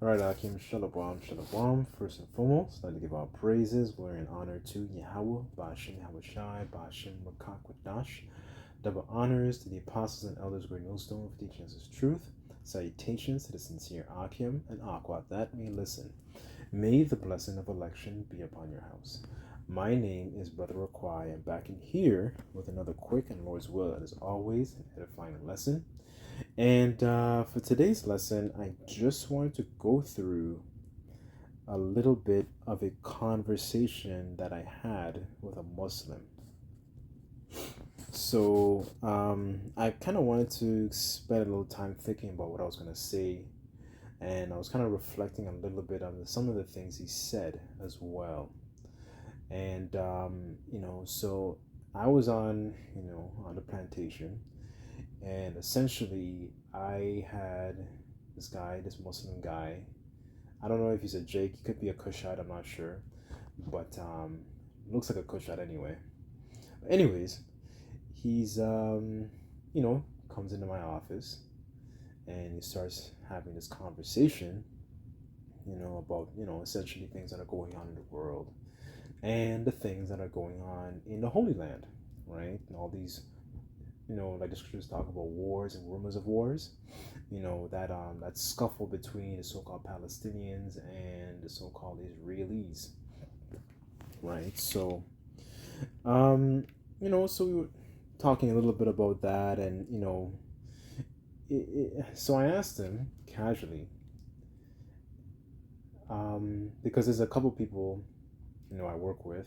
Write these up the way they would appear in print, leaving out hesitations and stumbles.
All right, Akim, Shalom, Shalom. First and foremost, I'd like to give our praises, glory, and honor to Yahweh, Bashin, Yahweh Shai, Bashin, Makak, Wadash. Double honors to the apostles and elders, great millstone, for teaching us his truth. Salutations to the sincere Akim and Aqua that may listen. May the blessing of election be upon your house. My name is Brother Raquai. I'm back in here with another quick and Lord's will, as always, an edifying lesson. And for today's lesson, I just wanted to go through a little bit of a conversation that I had with a Muslim. So I kind of wanted to spend a little time thinking about what I was going to say, and I was kind of reflecting a little bit on some of the things he said as well. And so I was on the plantation, and essentially I had this Muslim guy. I don't know if he's a Jake. He could be a Kushite. I'm not sure, but looks like a Kushite anyway. But anyways, he's comes into my office, and he starts having this conversation, about essentially things that are going on in the world, and the things that are going on in the Holy Land, right? And all these, like the scriptures talk about wars and rumors of wars, that scuffle between the so-called Palestinians and the so-called Israelis, right? So, so we were talking a little bit about that, and so I asked him casually, because there's a couple people, I work with,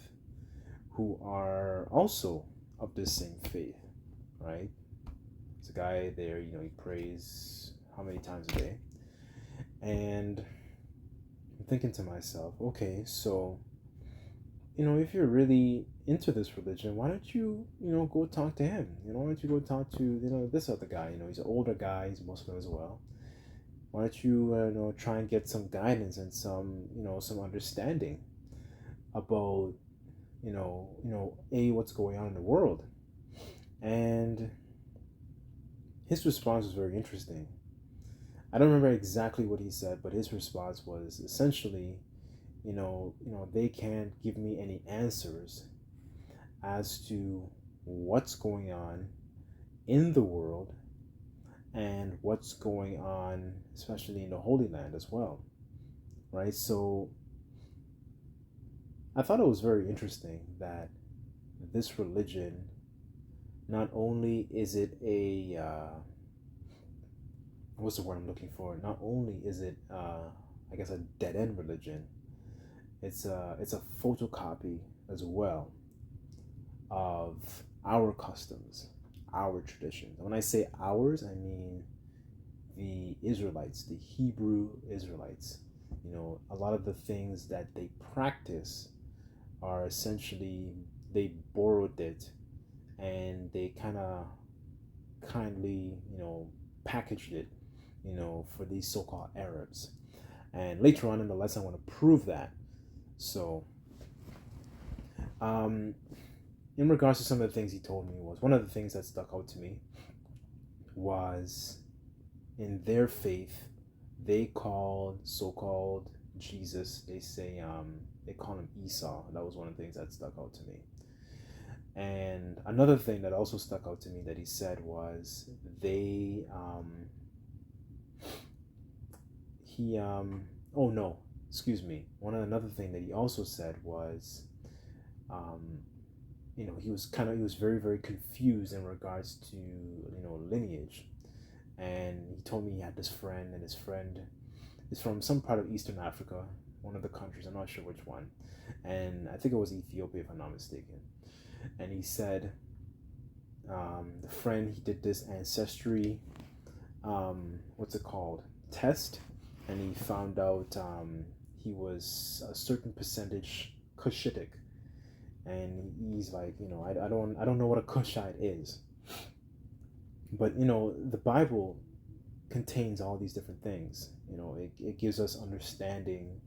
who are also of this same faith, right? There's a guy there, he prays how many times a day? And I'm thinking to myself, okay, so, if you're really into this religion, why don't you, go talk to him? Why don't you go talk to, this other guy? He's an older guy, he's Muslim as well. Why don't you, try and get some guidance and some understanding about, what's going on in the world? And his response was very interesting. I don't remember exactly what he said, but his response was essentially, they can't give me any answers as to what's going on in the world and what's going on, especially in the Holy Land as well, right? So I thought it was very interesting that this religion, not only is it a what's the word I'm looking for? Not only is it I guess a dead end religion, it's a photocopy as well of our customs, our traditions. When I say ours, I mean the Israelites, the Hebrew Israelites. A lot of the things that they practice are essentially, they borrowed it and they kind of kindly, packaged it, for these so-called Arabs. And later on in the lesson, I want to prove that. So, in regards to some of the things he told me, was one of the things that stuck out to me was, in their faith, they called so-called Jesus, they say, they call him Esau. That was one of the things that stuck out to me. And another thing that also stuck out to me that he said was another thing that he also said was, he was very, very confused in regards to, lineage. And he told me he had this friend, and his friend is from some part of Eastern Africa, one of the countries, I'm not sure which one. And I think it was Ethiopia, if I'm not mistaken. And he said, the friend, he did this ancestry, test, and he found out he was a certain percentage Cushitic. And he's like, I don't know what a Cushite is, but the Bible contains all these different things. It gives us understanding,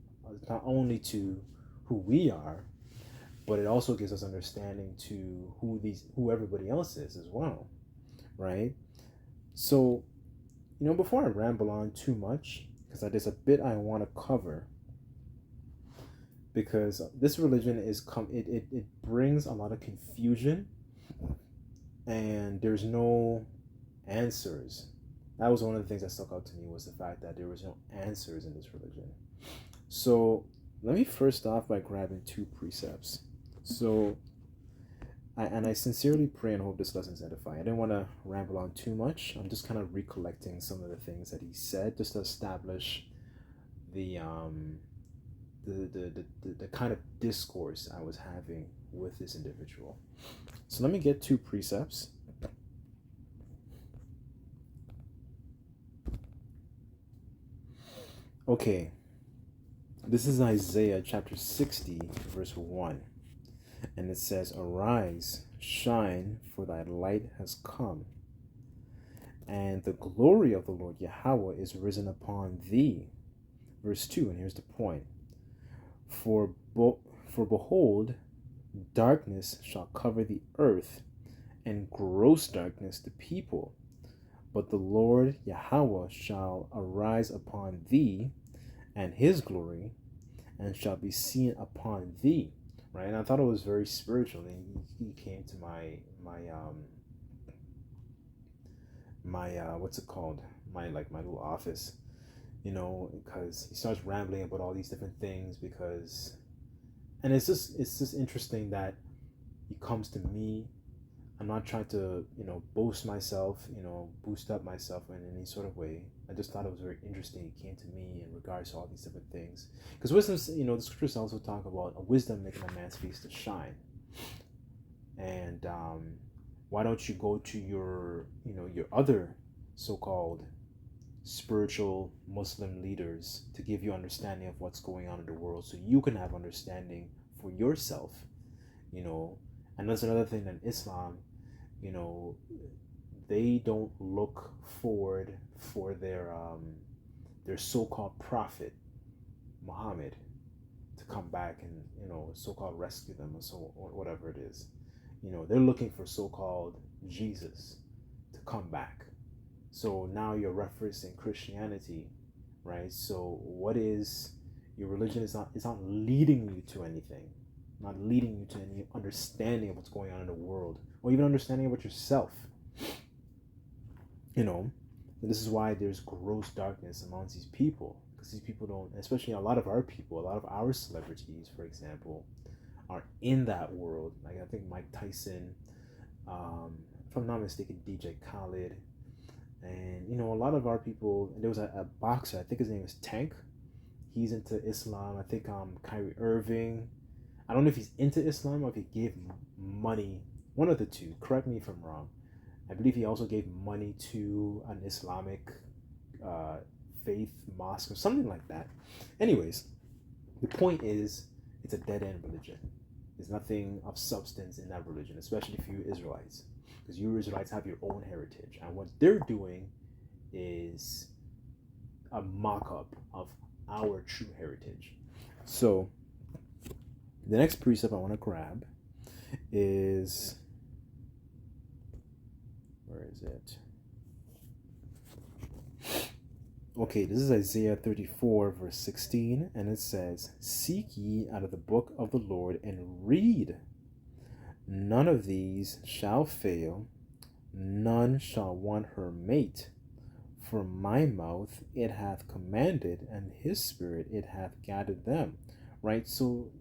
not only to who we are, but it also gives us understanding to who everybody else is as well, right? So, before I ramble on too much, because there's a bit I want to cover, because this religion it brings a lot of confusion, and there's no answers. That was one of the things that stuck out to me, was the fact that there was no answers in this religion. So let me first off by grabbing two precepts. So I sincerely pray and hope this lesson's edifying. I didn't want to ramble on too much. I'm just kind of recollecting some of the things that he said, just to establish the kind of discourse I was having with this individual. So let me get two precepts. Okay, this is Isaiah chapter 60, verse 1. And it says, "Arise, shine, for thy light has come, and the glory of the Lord Yahweh is risen upon thee." Verse 2, and here's the point. For behold, darkness shall cover the earth, and gross darkness the people. But the Lord Yahweh shall arise upon thee, and his glory, and shall be seen upon thee. Right? And I thought it was very spiritual. And he came to my what's it called? My little office, because he starts rambling about all these different things, and it's just interesting that he comes to me. I'm not trying to, boast myself, boost up myself in any sort of way. I just thought it was very interesting. He came to me in regards to all these different things. Because wisdom, the scriptures also talk about a wisdom making a man's face to shine. And why don't you go to your other so-called spiritual Muslim leaders to give you understanding of what's going on in the world, so you can have understanding for yourself, And that's another thing in Islam, they don't look forward for their so-called prophet Muhammad to come back and so-called rescue them, or whatever it is. They're looking for so-called Jesus to come back. So now you're referencing Christianity, right? So what is your religion? Is not leading you to anything, not leading you to any understanding of what's going on in the world, or even understanding about yourself. And this is why there's gross darkness amongst these people, because these people don't, especially a lot of our celebrities, for example, are in that world. Like I think Mike Tyson, if I'm not mistaken, DJ Khaled, and a lot of our people. There was a boxer, I think his name is Tank. He's into Islam. I think Kyrie Irving. I don't know if he's into Islam or if he gave money. One of the two. Correct me if I'm wrong. I believe he also gave money to an Islamic faith mosque or something like that. Anyways, the point is, it's a dead-end religion. There's nothing of substance in that religion, especially for you Israelites, because you Israelites have your own heritage, and what they're doing is a mock-up of our true heritage. So the next precept I want to grab is, where is it? Okay, this is Isaiah 34 verse 16, and it says, "Seek ye out of the book of the Lord and read. None of these shall fail, none shall want her mate. For my mouth it hath commanded, and his spirit it hath gathered them." Right? So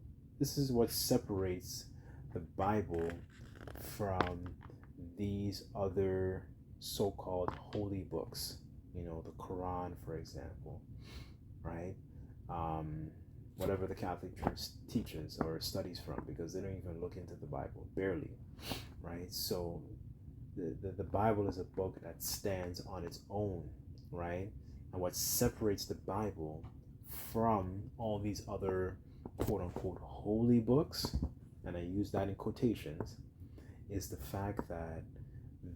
this is what separates the Bible from these other so-called holy books. The Quran, for example, right? Whatever the Catholic Church teaches or studies from, because they don't even look into the Bible, barely, right? So the Bible is a book that stands on its own, right? And what separates the Bible from all these other quote-unquote holy books, and I use that in quotations, is the fact that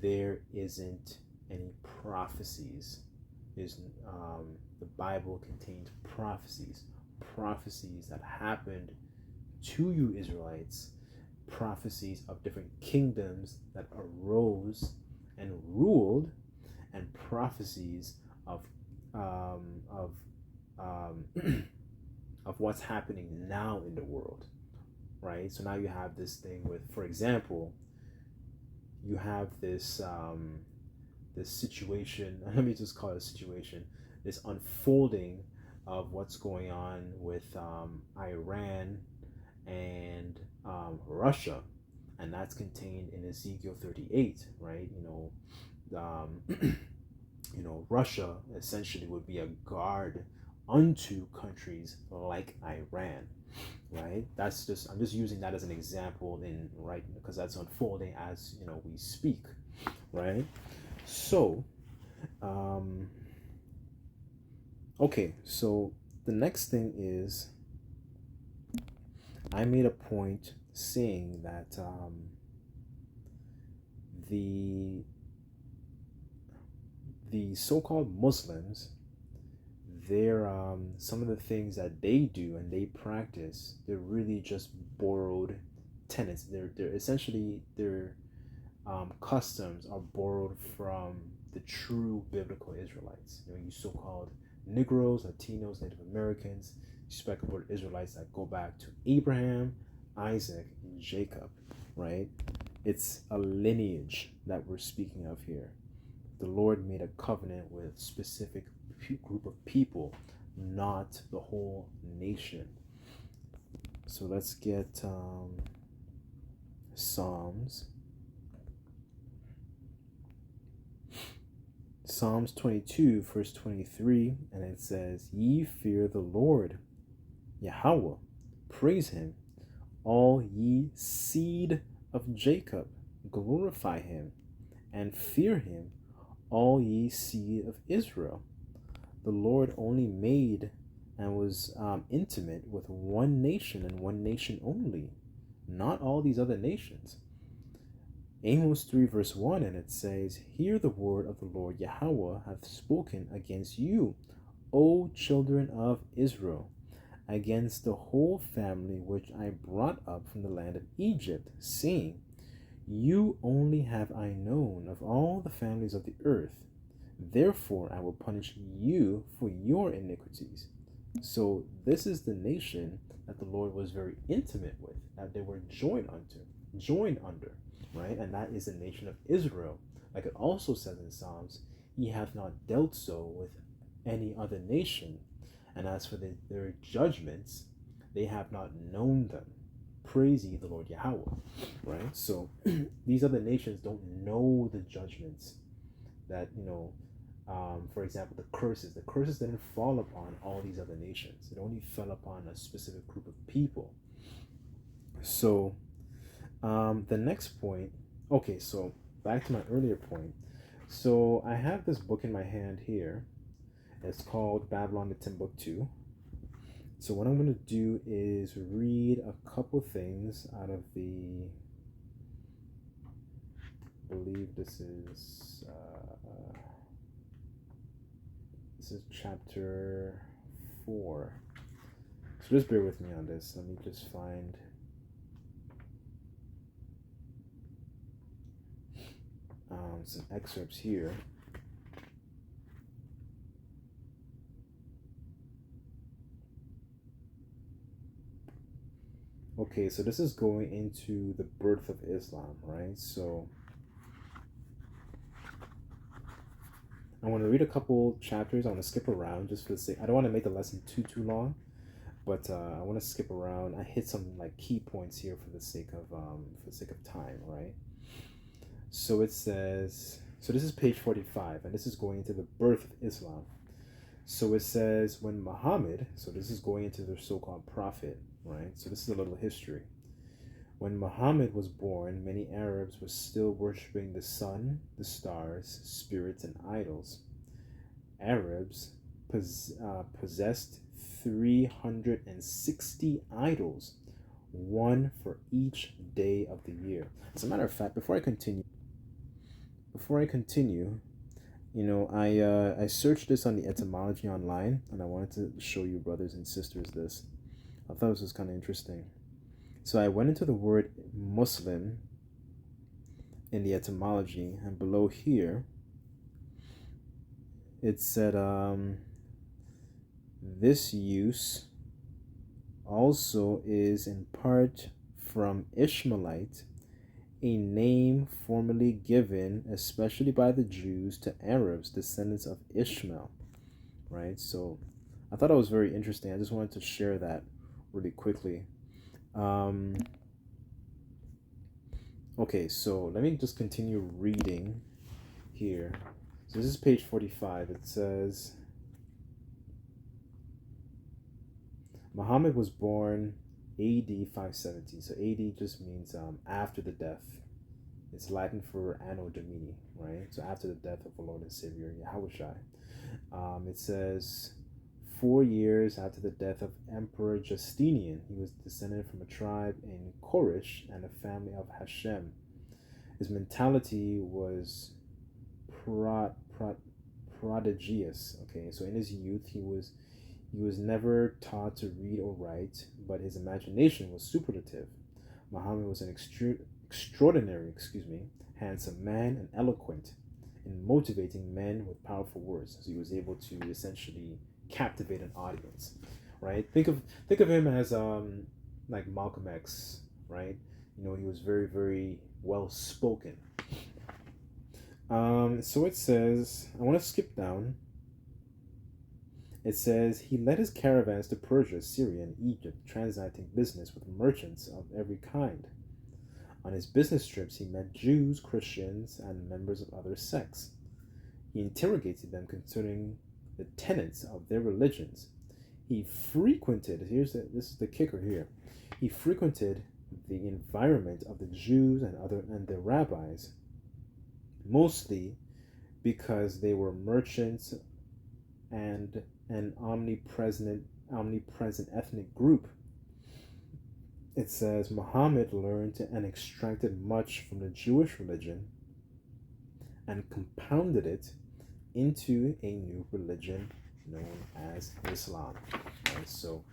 there isn't any prophecies. The Bible contains prophecies that happened to you Israelites, prophecies of different kingdoms that arose and ruled, and prophecies of um, of what's happening now in the world, right? So now you have this thing with, for example, you have this situation. Let me just call it a situation. This unfolding of what's going on with Iran and Russia, and that's contained in Ezekiel 38, right? Russia essentially would be a guard unto countries like Iran, right? That's just I'm just using that as an example in right because that's unfolding as we speak, right? So, um, okay, so the next thing is I made a point saying that the the so-called Muslims, they're some of the things that they do and they practice, they're really just borrowed tenets. They're essentially their customs are borrowed from the true biblical Israelites. You so-called Negroes, Latinos, Native Americans, respectable Israelites that go back to Abraham, Isaac, and Jacob, right? It's a lineage that we're speaking of here. The Lord made a covenant with specific group of people, not the whole nation. So let's get Psalms 22, verse 23, and it says, Ye fear the Lord, Yahweh, praise him, all ye seed of Jacob, glorify him, and fear him, all ye seed of Israel. The Lord only made and was intimate with one nation and one nation only, not all these other nations. Amos 3 verse 1, and it says, Hear the word of the Lord Yahweh hath spoken against you, O children of Israel, against the whole family which I brought up from the land of Egypt, saying, You only have I known of all the families of the earth. Therefore I will punish you for your iniquities. So this is the nation that the Lord was very intimate with, that they were joined under, right? And that is the nation of Israel. Like it also says in Psalms, He hath not dealt so with any other nation. And as for their judgments, they have not known them. Praise ye the Lord Yahweh, right? So these other nations don't know the judgments that, for example, the curses. The curses didn't fall upon all these other nations. It only fell upon a specific group of people. So the next point, okay, so back to my earlier point. So I have this book in my hand here. It's called Babylon to Timbuktu. So what I'm going to do is read a couple things out of I believe this is chapter 4. So just bear with me on this. Let me just find some excerpts here. Okay, so this is going into the birth of Islam, right? So I want to read a couple chapters. I want to skip around just for the sake. I don't want to make the lesson too long, but I want to skip around. I hit some like key points here for the sake of time, right? So it says, so this is page 45, and this is going into the birth of Islam. So it says, when Muhammad, so this is going into the so-called prophet, right? So this is a little history. When Muhammad was born, many Arabs were still worshipping the sun, the stars, spirits, and idols. Arabs possessed 360 idols, one for each day of the year. As a matter of fact, before I continue, I searched this on the etymology online, and I wanted to show you brothers and sisters this. I thought this was kind of interesting. So I went into the word Muslim in the etymology, and below here it said This use also is in part from Ishmaelite, a name formerly given, especially by the Jews, to Arabs, descendants of Ishmael, right? So I thought that was very interesting. I just wanted to share that really quickly. Um, okay, so let me just continue reading here. So this is page 45. It says, Muhammad was born AD 570. So AD just means after the death. It's Latin for Anno Domini, right? So after the death of our Lord and Savior, Yahushua. It says 4 years after the death of Emperor Justinian, he was descended from a tribe in Koresh and a family of Hashem. His mentality was prodigious. Okay, so in his youth, he was never taught to read or write, but his imagination was superlative. Muhammad was an extraordinary, handsome man and eloquent in motivating men with powerful words. So he was able to essentially captivate an audience, right? Think of him as like Malcolm X, right? You know, he was very, very well spoken. So it says, I want to skip down. It says he led his caravans to Persia, Syria, and Egypt, transacting business with merchants of every kind. On his business trips, he met Jews, Christians, and members of other sects. He interrogated them concerning the tenets of their religions. He frequented, this is the kicker here, he frequented the environment of the Jews and their rabbis, mostly because they were merchants and an omnipresent ethnic group. It says Muhammad learned and extracted much from the Jewish religion and compounded it into a new religion known as Islam. Right? So,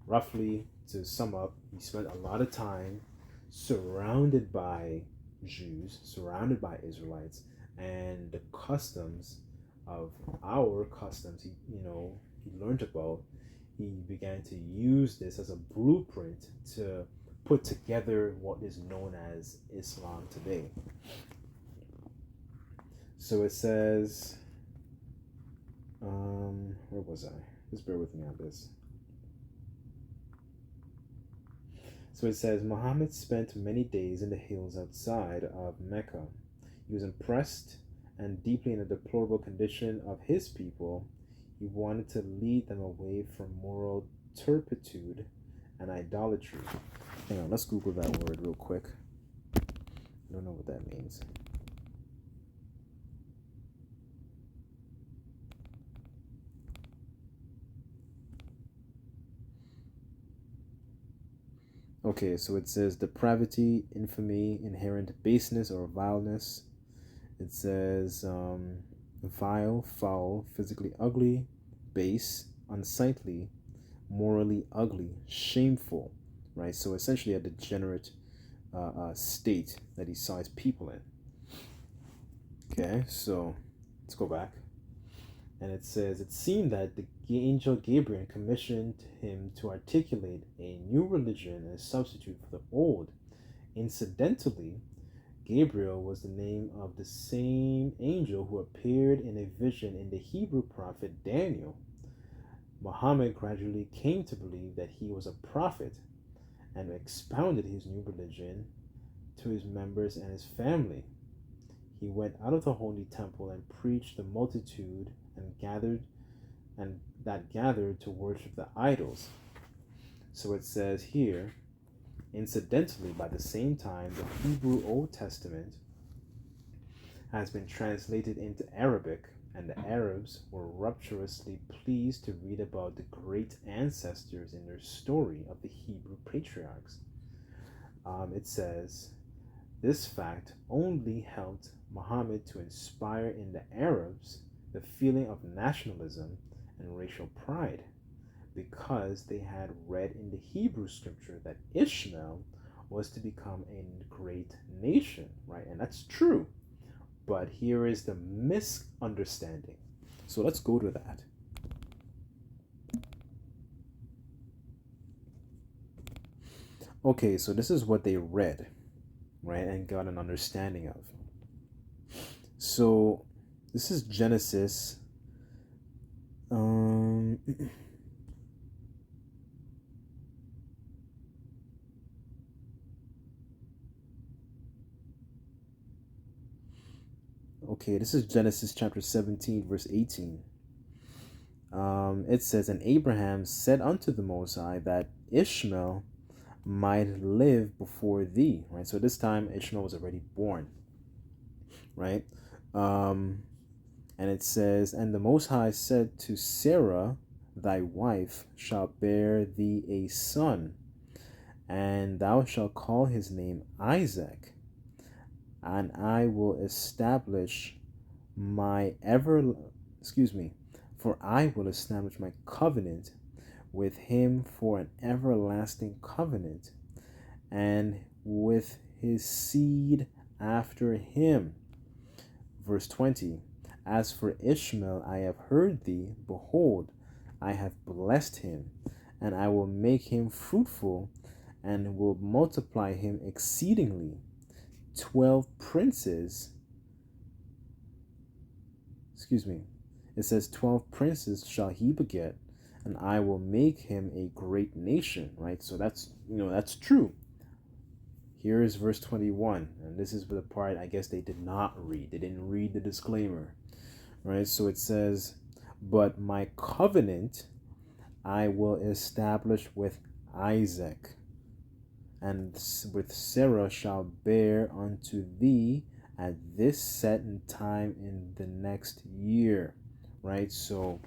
roughly to sum up, he spent a lot of time surrounded by Jews, surrounded by Israelites, and the customs of our customs he learned about. He began to use this as a blueprint to put together what is known as Islam today. So it says, where was I? Just bear with me on this. So it says, Muhammad spent many days in the hills outside of Mecca. He was impressed and deeply in the deplorable condition of his people. He wanted to lead them away from moral turpitude and idolatry. Hang on, let's Google that word real quick. I don't know what that means. Okay, so it says depravity, infamy, inherent baseness or vileness. It says vile, foul, physically ugly, base, unsightly, morally ugly, shameful, right? So essentially a degenerate state that he saw his people in. Okay, so let's go back. And it says, it seemed that the angel Gabriel commissioned him to articulate a new religion and a substitute for the old. Incidentally, Gabriel was the name of the same angel who appeared in a vision in the Hebrew prophet Daniel. Muhammad gradually came to believe that he was a prophet and expounded his new religion to his members and his family. He went out of the holy temple and preached the multitude that gathered to worship the idols. So it says here, incidentally, by the same time, the Hebrew Old Testament has been translated into Arabic, and the Arabs were rapturously pleased to read about the great ancestors in their story of the Hebrew patriarchs. It says, this fact only helped Muhammad to inspire in the Arabs the feeling of nationalism and racial pride, because they had read in the Hebrew scripture that Ishmael was to become a great nation, right? And that's true. But here is the misunderstanding. So let's go to that. Okay, so this is what they read, right, and got an understanding of. So this is Genesis. Um, okay, this is Genesis chapter 17, verse 18. It says, "And Abraham said unto the Most High that Ishmael might live before thee." Right. So this time Ishmael was already born. Right. Um, and it says, "And the Most High said to Sarah, thy wife shall bear thee a son, and thou shalt call his name Isaac, and I will establish my ever excuse me, for I will establish my covenant with him for an everlasting covenant, and with his seed after him." Verse 20, "As for Ishmael, I have heard thee. Behold, I have blessed him, and I will make him fruitful, and will multiply him exceedingly. 12 princes, excuse me, it says 12 princes shall he beget, and I will make him a great nation." Right? So that's true. Here is verse 21, and this is the part I guess they did not read. They didn't read the disclaimer, right? So it says, "But my covenant I will establish with Isaac, and with Sarah shall bear unto thee at this set time in the next year." Right? So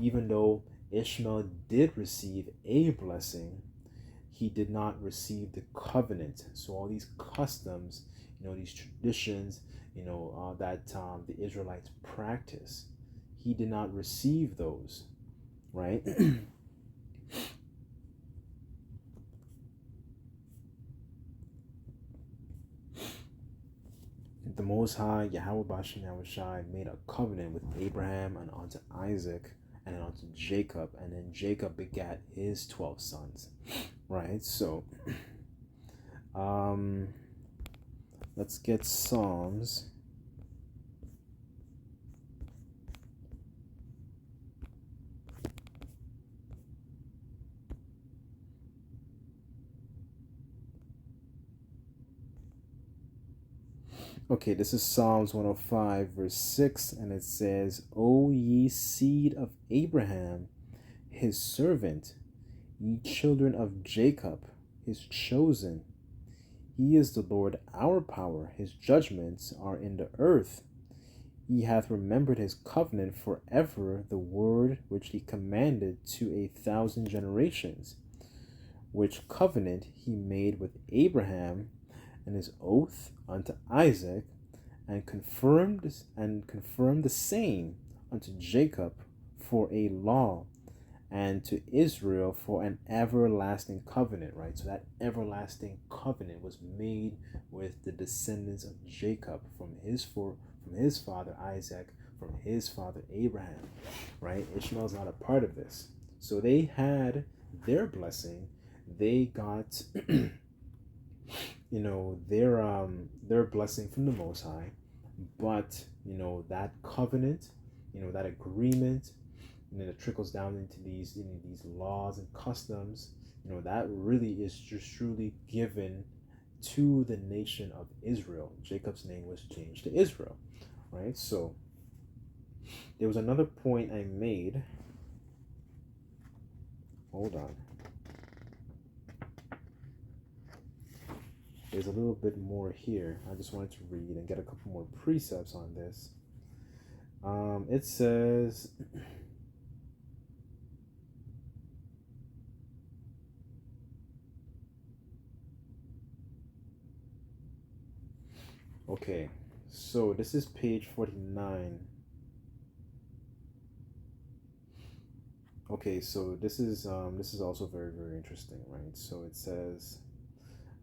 even though Ishmael did receive a blessing, he did not receive the covenant. So all these customs, these traditions, that the Israelites practice, he did not receive those, right? The Most High, Yahweh Bashem Yahushai, made a covenant with Abraham and unto Isaac and unto Jacob, and then Jacob begat his 12 sons, right? So, let's get Psalms. Okay, this is Psalms 105, verse 6, and it says, "O ye seed of Abraham, his servant, ye children of Jacob, his chosen. He is the Lord our power, his judgments are in the earth. He hath remembered his covenant forever, the word which he commanded to 1,000 generations, which covenant he made with Abraham, and his oath unto Isaac, and confirmed the same unto Jacob for a law, and to Israel for an everlasting covenant." Right? So that everlasting covenant was made with the descendants of Jacob from his father Isaac, from his father Abraham. Right? Ishmael's not a part of this. So they had their blessing. They got their blessing from the Most High, but that covenant, that agreement, that trickles down into these laws and customs, that really is just truly given to the nation of Israel. Jacob's name was changed to Israel, right? So there was another point I made. Hold on. There's a little bit more here. I just wanted to read and get a couple more precepts on this. It says, okay, so this is page 49. Okay, so this is also very, very interesting, right? So it says,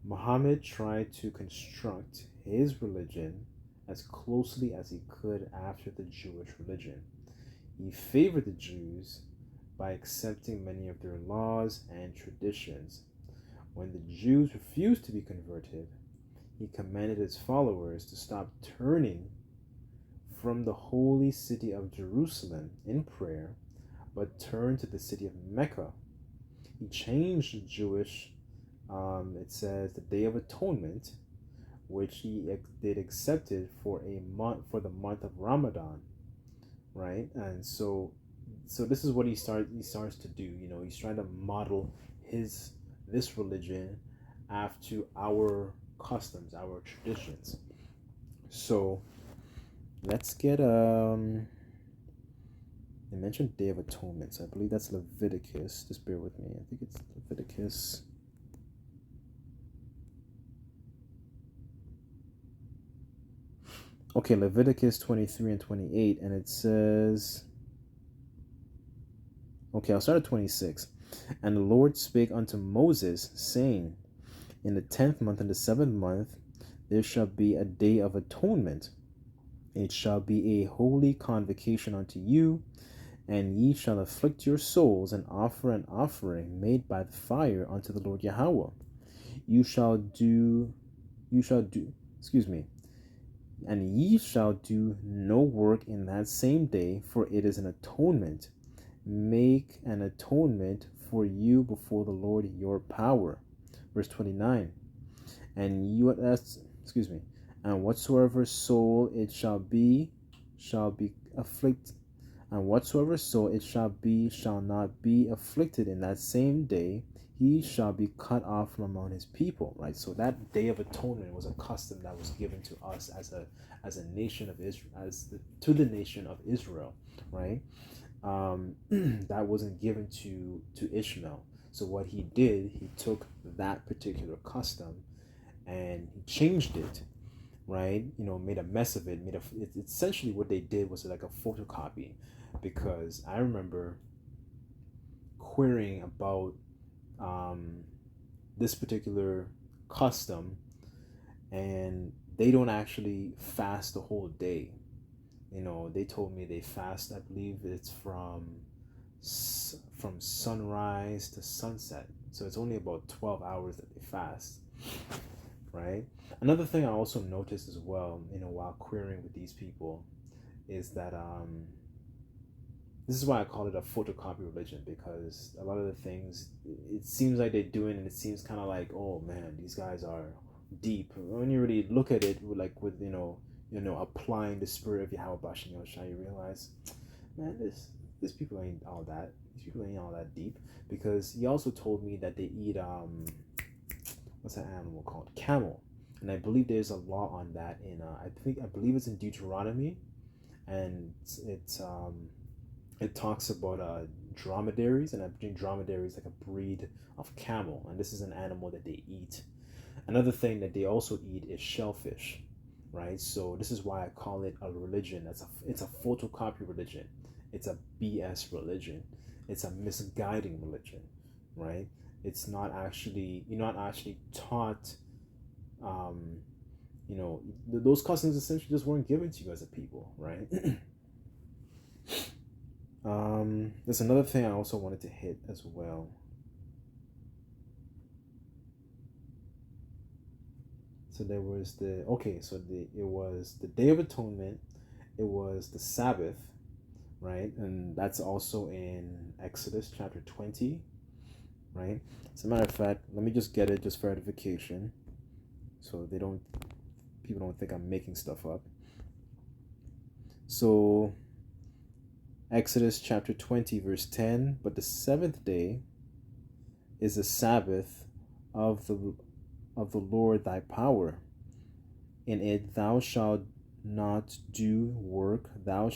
"Muhammad tried to construct his religion as closely as he could after the Jewish religion. He favored the Jews by accepting many of their laws and traditions, When the Jews refused to be converted, he commanded his followers to stop turning from the holy city of Jerusalem in prayer, but turn to the city of Mecca. He changed the Jewish, it says, the Day of Atonement, which they'd accepted for a month, for the month of Ramadan, right? And so this is what he starts to do. He's trying to model this religion after our customs, our traditions. So let's get they mentioned Day of Atonement, so I believe that's Leviticus. Just bear with me. I think it's Leviticus. Okay, Leviticus 23 and 28, and it says, okay, I'll start at 26. And the Lord spake unto Moses, saying, in the 10th month, in the 7th month, there shall be a day of atonement. It shall be a holy convocation unto you, and ye shall afflict your souls and offer an offering made by the fire unto the Lord Yahweh. You shall do, and ye shall do no work in that same day, for it is an atonement. Make an atonement for you before the Lord your power. Verse 29. And whatsoever soul it shall be afflicted, and whatsoever soul it shall not be afflicted in that same day, he shall be cut off from among his people. Right. So that Day of Atonement was a custom that was given to us as a nation of Israel, to the nation of Israel. Right. That wasn't given to Ishmael. So what he did, he took that particular custom and he changed it, right? Made a mess of it. Essentially what they did was like a photocopy, because I remember querying about this particular custom, and they don't actually fast the whole day. They told me they fast, I believe it's from sunrise to sunset. So it's only about 12 hours that they fast, right? Another thing I also noticed as well, while querying with these people, is that this is why I call it a photocopy religion, because a lot of the things, it seems like they're doing, and it seems kind of like, oh man, these guys are deep. When you really look at it, with applying the spirit of Yahweh Bashem Yoshai, you realize, man, these people ain't all that. These people ain't all that deep. Because he also told me that they eat what's that animal called? Camel. And I believe there's a law on that in I believe it's in Deuteronomy, and it talks about dromedaries, and I think dromedary is like a breed of camel, and this is an animal that they eat. Another thing that they also eat is shellfish, right? So this is why I call it a religion. It's a photocopy religion. It's a BS religion. It's a misguiding religion, right? It's not actually, you're not actually taught, those customs essentially just weren't given to you as a people, right? There's another thing I also wanted to hit as well. So there was it was the Day of Atonement, it was the Sabbath, right? And that's also in Exodus chapter 20, right? As a matter of fact, let me just get it just for edification, so people don't think I'm making stuff up. So Exodus chapter 20 verse 10, but the seventh day is the Sabbath of the Lord thy power. In it thou shalt not do work, thou,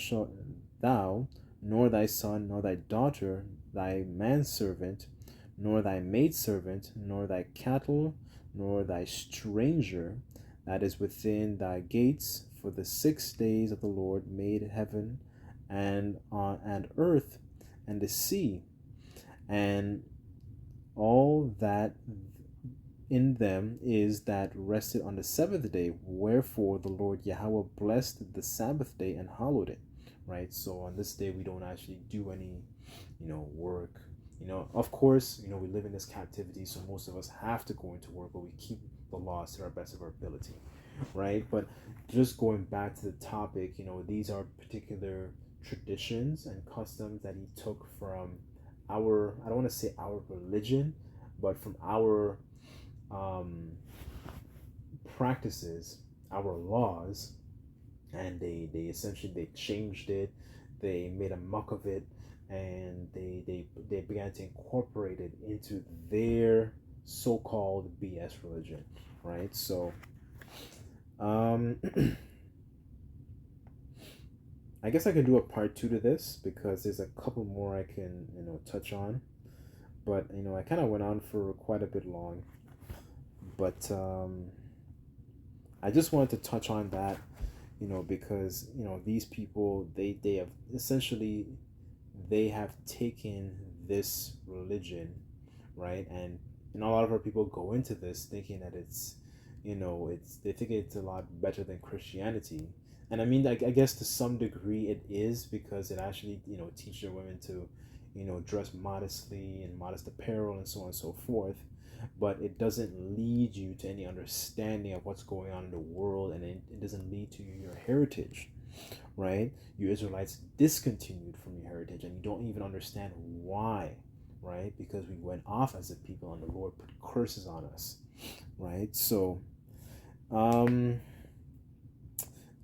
nor thy son, nor thy daughter, thy manservant, nor thy maidservant, nor thy cattle, nor thy stranger that is within thy gates, for the 6 days of the Lord made heaven and earth and the sea, and all that in them is, that rested on the seventh day. Wherefore the Lord Yahweh blessed the Sabbath day and hallowed it. Right? So on this day we don't actually do any, work. Of course, we live in this captivity, so most of us have to go into work, but we keep the laws to our best of our ability, right? But just going back to the topic, these are particular traditions and customs that he took from I don't want to say our religion, but from our um, practices, our laws, and they essentially they changed it, they made a muck of it, and they began to incorporate it into their so-called BS religion, right? So um I guess I can do a part two to this because there's a couple more I can touch on, but I kind of went on for quite a bit long, but I just wanted to touch on that, because these people they have essentially they have taken this religion, right? And a lot of our people go into this thinking that it's they think it's a lot better than Christianity. And I mean, I guess to some degree it is, because it actually teaches women to dress modestly and modest apparel and so on and so forth. But it doesn't lead you to any understanding of what's going on in the world, and it doesn't lead to your heritage, right? You Israelites discontinued from your heritage, and you don't even understand why, right? Because we went off as a people, and the Lord put curses on us, right? So, um,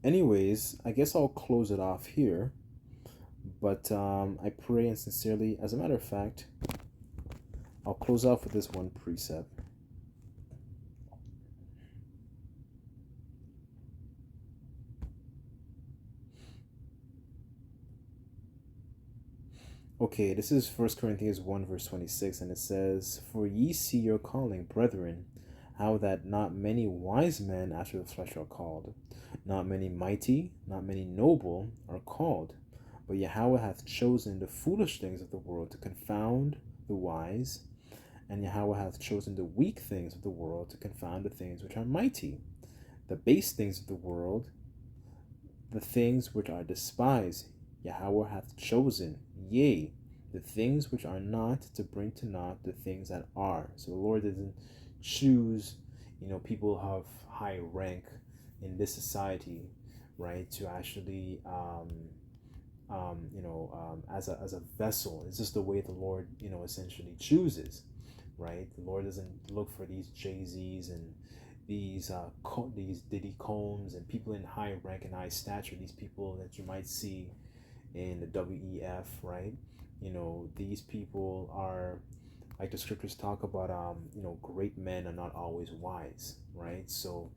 anyways, I guess I'll close it off here. But I pray and sincerely, as a matter of fact, I'll close off with this one precept. Okay, this is 1 Corinthians 1, verse 26, and it says, "For ye see your calling, brethren, how that not many wise men after the flesh are called, not many mighty, not many noble are called. But Yahweh hath chosen the foolish things of the world to confound the wise, and Yahweh hath chosen the weak things of the world to confound the things which are mighty, the base things of the world, the things which are despised, Yahweh hath chosen, yea, the things which are not, to bring to naught the things that are." So the Lord doesn't choose, people of high rank in this society, right, to actually, as a vessel. It's just the way the Lord, essentially chooses, right? The Lord doesn't look for these Jay-Z's and these Diddy Combs and people in high rank and high stature, these people that you might see in the WEF, right? These people are, like the scriptures talk about, great men are not always wise, right? So,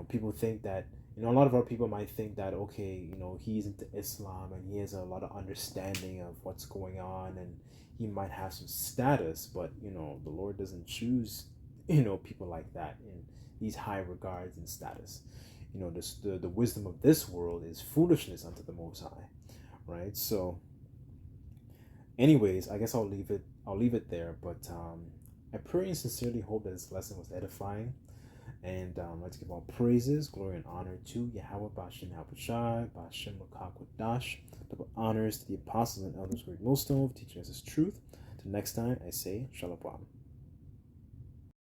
people think that, a lot of our people might think that, okay, he's into Islam and he has a lot of understanding of what's going on, and he might have some status, but, the Lord doesn't choose, people like that in these high regards and status. The wisdom of this world is foolishness unto the Most High, right? So, anyways, I guess I'll leave it there. But I pray and sincerely hope that this lesson was edifying. And I'd like to give all praises, glory, and honor to Yahweh Bashem Yahushai, Bashem Makakwadash. Double honors to the apostles and elders, great millstone, teaching us his truth. Till next time, I say Shalom.